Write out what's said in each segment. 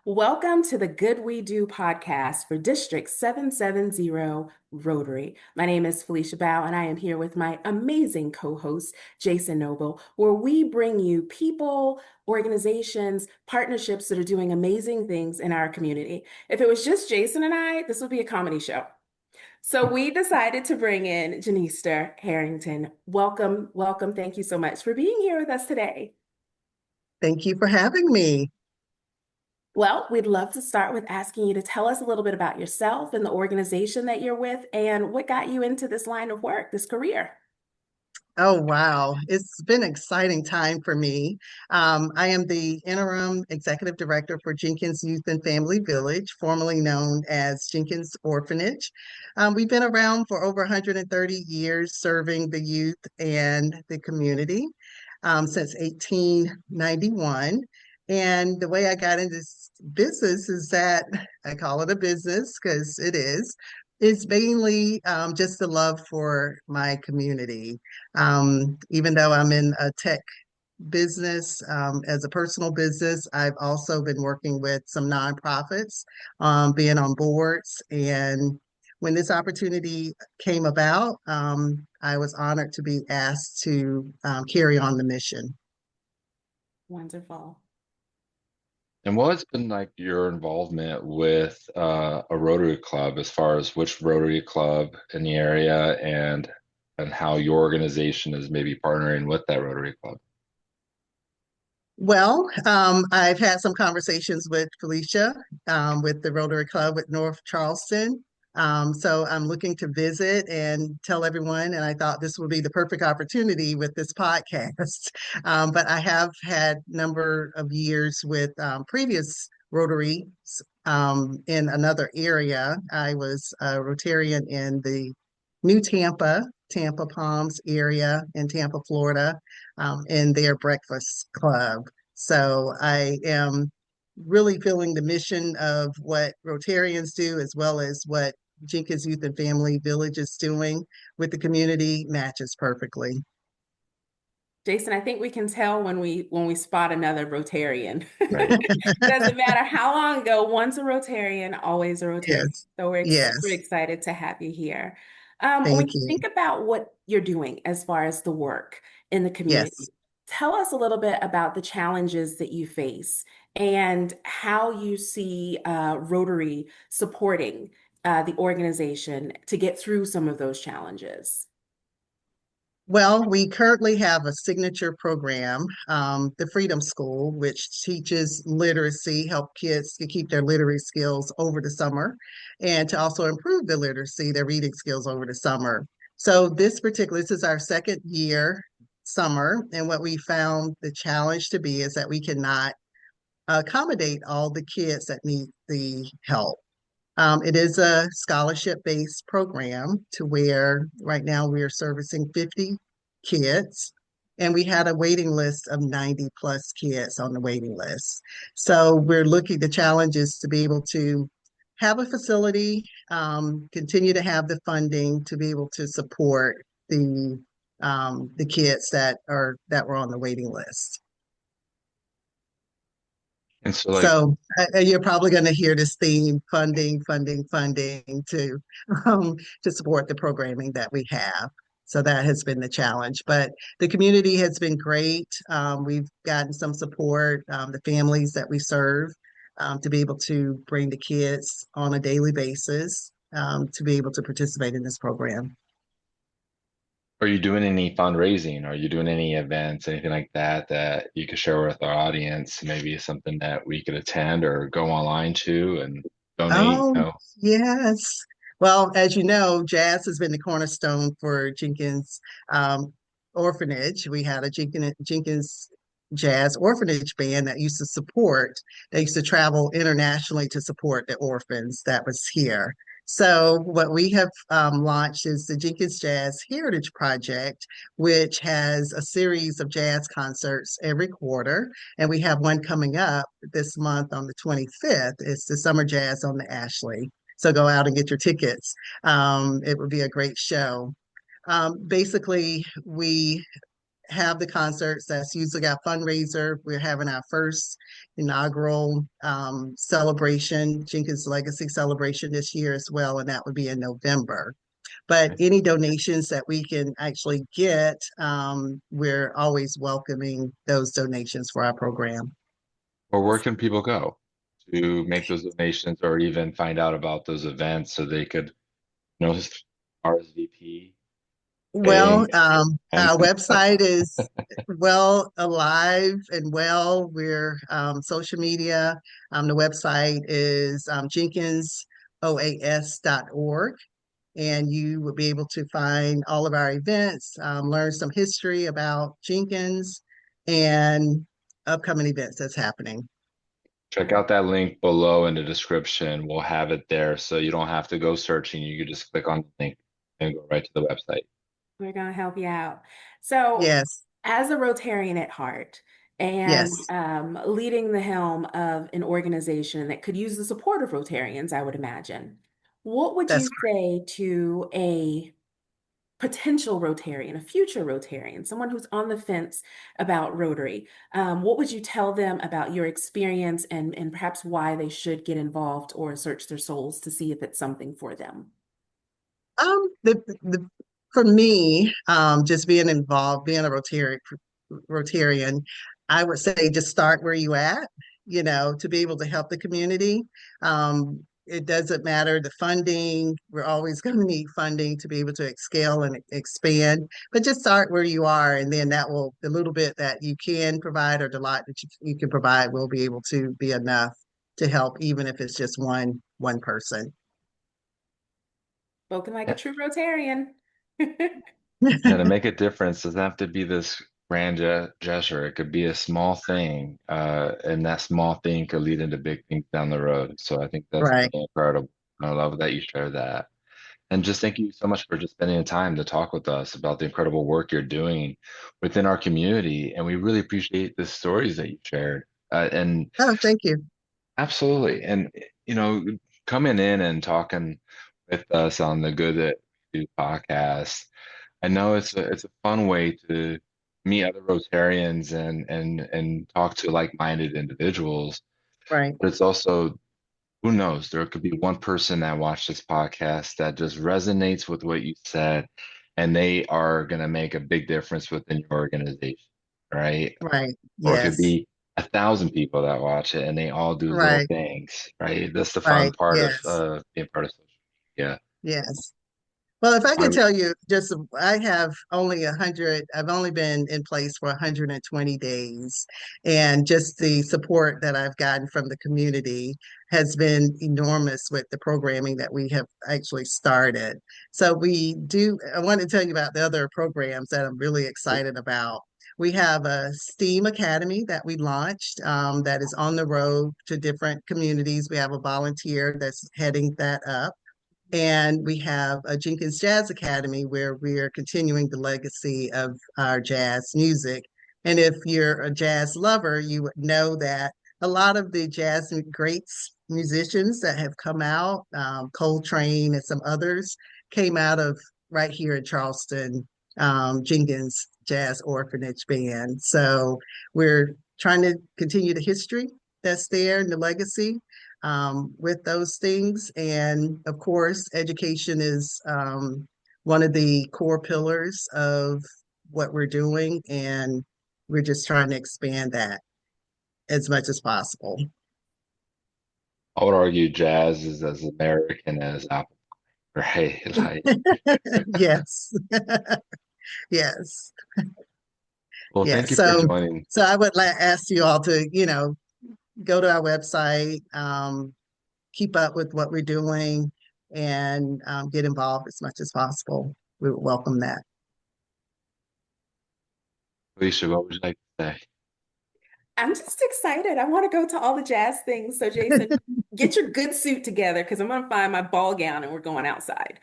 Welcome to the Good We Do podcast for District 770 Rotary. My name is Philicia Baugh, and I am here with my amazing co-host, Jason Noble, where we bring you people, organizations, partnerships that are doing amazing things in our community. If it was just Jason and I, this would be a comedy show. So we decided to bring in Janista Harrington. Welcome, welcome. Thank you so much for being here with us today. Thank you for having me. Well, we'd love to start with asking you to tell us a little bit about yourself and the organization that you're with and what got you into this line of work, this career. Oh, wow. It's been an exciting time for me. I am the interim executive director for Jenkins Youth and Family Village, formerly known as Jenkins Orphanage. We've been around for over 130 years serving the youth and the community since 1891. And the way I got into this business is that I call it a business because it is. It's mainly just the love for my community. Even though I'm in a tech business, as a personal business, I've also been working with some nonprofits, being on boards. And when this opportunity came about, I was honored to be asked to carry on the mission. Wonderful. And what has been like your involvement with a Rotary Club as far as which Rotary Club in the area and how your organization is maybe partnering with that Rotary Club? Well, I've had some conversations with Philicia, with the Rotary Club with North Charleston. So I'm looking to visit and tell everyone, and I thought this would be the perfect opportunity with this podcast. But I have had number of years with previous Rotary in another area. I was a Rotarian in the New Tampa Palms area in Tampa, Florida, in their breakfast club. So I am really feeling the mission of what Rotarians do, as well as what Jenkins Youth and Family Village is doing with the community matches perfectly. Jason, I think we can tell when we spot another Rotarian. Right. Doesn't matter how long ago, once a Rotarian, always a Rotarian. Yes, So we're super yes, excited to have you here. When thank you you. think about what you're doing as far as the work in the community, Yes. tell us a little bit about the challenges that you face and how you see Rotary supporting the organization to get through some of those challenges. Well, we currently have a signature program, the Freedom School, which teaches literacy, help kids to keep their literary skills over the summer, and to also improve their literacy, their reading skills over the summer. So this is our second year summer, and what we found the challenge to be is that we cannot accommodate all the kids that need the help. It is a scholarship-based program to where right now we are servicing 50 kids, and we had a waiting list of 90 plus kids on the waiting list. So the challenge is to be able to have a facility, continue to have the funding to be able to support the kids that were on the waiting list. And so like So you're probably going to hear this theme: funding, funding, funding to support the programming that we have. So that has been the challenge, but the community has been great. We've gotten some support, the families that we serve, to be able to bring the kids on a daily basis, to be able to participate in this program. are you doing any fundraising? Are you doing any events, anything like that that you could share with our audience? Maybe something that we could attend or go online to and donate? Oh, No. yes. Well, as you know, jazz has been the cornerstone for Jenkins Orphanage. We had a Jenkins Jazz Orphanage band that used to support, they used to travel internationally to support the orphans that was here. So what we have launched is the Jenkins Jazz Heritage Project, which has a series of jazz concerts every quarter. And we have one coming up this month on the 25th. It's the Summer Jazz on the Ashley. So go out and get your tickets. It would be a great show. Basically, we have the concerts. That's usually our fundraiser. We're having our first inaugural celebration, Jenkins Legacy celebration this year as well, and that would be in November. But any donations that we can actually get, we're always welcoming those donations for our program. Or where can people go to make those donations or even find out about those events so they could, RSVP, Well, pay, and our website is well alive and well. We're social media. The website is jenkinsoas.org, and you will be able to find all of our events, learn some history about Jenkins and upcoming events that's happening. check out that link below in the description. We'll have it there so you don't have to go searching. You can just click on the link and go right to the website. We're going to help you out. So, Yes, as a Rotarian at heart and yes, leading the helm of an organization that could use the support of Rotarians, I would imagine, what would you that's say to a potential Rotarian, a future Rotarian, someone who's on the fence about Rotary? What would you tell them about your experience and perhaps why they should get involved or search their souls to see if it's something for them? the for me, just being involved, being a Rotarian, I would say just start where you at, to be able to help the community. It doesn't matter the funding. We're always going to need funding to be able to scale and expand, but just start where you are, and then that will, the little bit that you can provide or the lot that you can provide will be able to be enough to help, even if it's just one person. Spoken like a true Rotarian. Yeah, to make a difference doesn't have to be this grand gesture. It could be a small thing, and that small thing could lead into big things down the road. So I think that's Right. really incredible. I love that you share that. And just thank you so much for just spending the time to talk with us about the incredible work you're doing within our community. And we really appreciate the stories that you shared. And Oh, thank you. absolutely. And, you know, coming in and talking with us on the Good That We Do podcast, I know it's a fun way to meet other Rotarians and talk to like-minded individuals. Right. But it's also, who knows, there could be one person that watched this podcast that just resonates with what you said, and they are going to make a big difference within your organization, right? Right. Or it could Yes. be 1,000 people that watch it and they all do little Right. things, right? That's the fun Right. part of Yes. being part of social media. Yes. Well, if I I, could tell you, just I have only 100, I've only been in place for 120 days. And just the support that I've gotten from the community has been enormous with the programming that we have actually started. So I want to tell you about the other programs that I'm really excited about. We have a STEAM Academy that we launched, that is on the road to different communities. We have a volunteer that's heading that up. And we have a Jenkins Jazz Academy where we are continuing the legacy of our jazz music. And if you're a jazz lover, you would know that a lot of the jazz greats musicians that have come out, Coltrane and some others, came out of right here in Charleston, Jenkins Jazz Orphanage Band. So we're trying to continue the history that's there and the legacy, with those things. And of course, education is, one of the core pillars of what we're doing. And we're just trying to expand that as much as possible. I would argue jazz is as American as Apple, right? Like, Yes. Yes. well, thank Yes. you for So, joining. so I would ask you all to, go to our website, keep up with what we're doing, and get involved as much as possible. We would welcome that. Philicia, what would you like to say? I'm just excited. I want to go to all the jazz things. So, Jason, get your good suit together because I'm going to find my ball gown and we're going outside.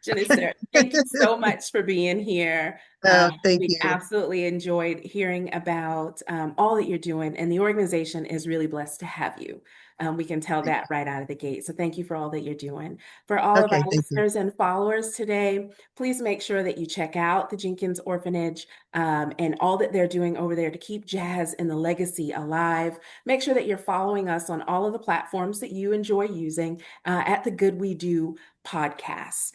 Janice, thank you so much for being here. Thank We you. absolutely enjoyed hearing about all that you're doing, and the organization is really blessed to have you. We can tell that right out of the gate. So thank you for all that you're doing. For all of Okay, our thank you. listeners and followers today, please make sure that you check out the Jenkins Orphanage and all that they're doing over there to keep jazz and the legacy alive. Make sure that you're following us on all of the platforms that you enjoy using at the Good We Do podcast.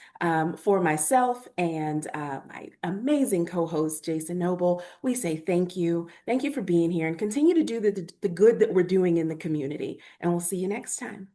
For myself and my amazing co-host, Jason Noble, we say thank you. Thank you for being here and continue to do the good that we're doing in the community. And we'll see you next time.